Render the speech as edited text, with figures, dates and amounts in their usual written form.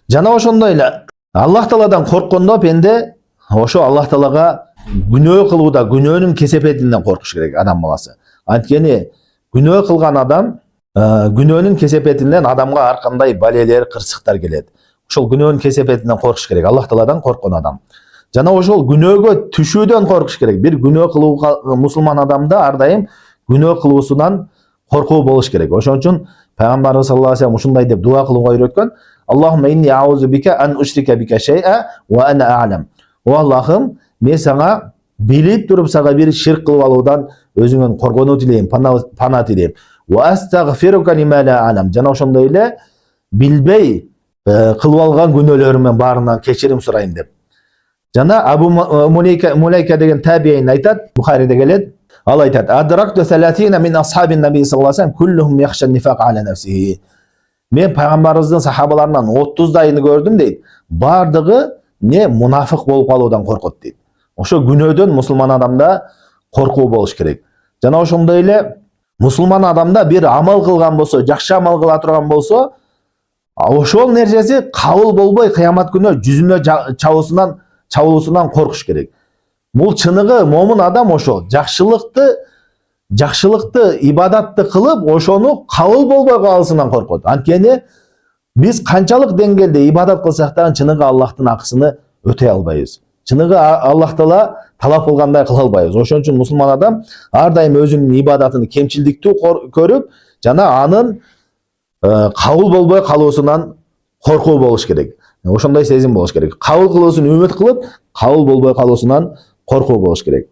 Жана ошондой эле Аллах Тааладан корккондо пенде ошо Аллах Таалага күнөө кылууда күнөөнүн кесепетинен коркуш керек адам баласы. Анткени күнөө кылган адам күнөөнүн кесепетинен адамга ар кандай балелер, кырсыктар келет. Ошол күнөөнүн кесепетинен коркуш керек. Аллах Тааладан корккон адам. Жана ошол күнөөгө түшүүдөн коркуш керек. Бир күнөө кылууга мусулман адамда ар дайым күнөө кылуусунан коркуу болуш керек. Ошон үчүн Пайгамбарыбыз саллаллаху алейхи вассалам ушундай деп дуа кылууга үйрөткөн. Аллахумма инни аузу бика ан ушрика бика шай'a ва ана а'лам. О Аллахым, мен сага билип туруп сага бир ширк кылып алуудан өзүңөн коргонуу тилейм, пана тилейм. Ва астагфирука лима ла а'лам. Жана ошондой эле билбей кылып алган күнөөлөрүмдүн баарынан кечирим сурайм деп. Жана Абу Мулайка деген табиин айтат, Бухариде келет. Ал айтат: "Адракту 30 мин асхабин наби саллаллаху алейхи вассалам куллухум яхша нифак ала нафсихи." Мен пайгамбарыбыздын сахабаларынан 30дайыны көрдүм дейт. Бардыгы не мунафык болуп калуудан коркот дейт. Ошо күнөөдөн мусулман адамда коркуу болуш керек. Жана ошондой эле мусулман адамда бир амал кылган болсо, жакшы амал кыла турган болсо, ошол нерсеси кабыл болбой кыямат күнү жүзүнө чабуулусунан коркуш керек. Бул чыныгы момун адам ошол жакшылыкты, ибадатты кылып, ошону кабыл болбой калышынан коркот. Анткени биз канчалык деңгээлде ибадат кылсак да чыныгы Аллахтын акысыны өтөй албайбыз. Чыныгы Аллах Таала талап кылгандай кыла албайбыз. Ошон үчүн мусулман адам ар дайым өзүнүн ибадатын кемчилдиктүү көрүп, жана анын кабыл болбой калуусунан коркуу болуш керек. Ошондой сезим болуш керек. Кабыл кылуусун үмүт кылып, кабыл болбой калуусунан коркуу болуш керек.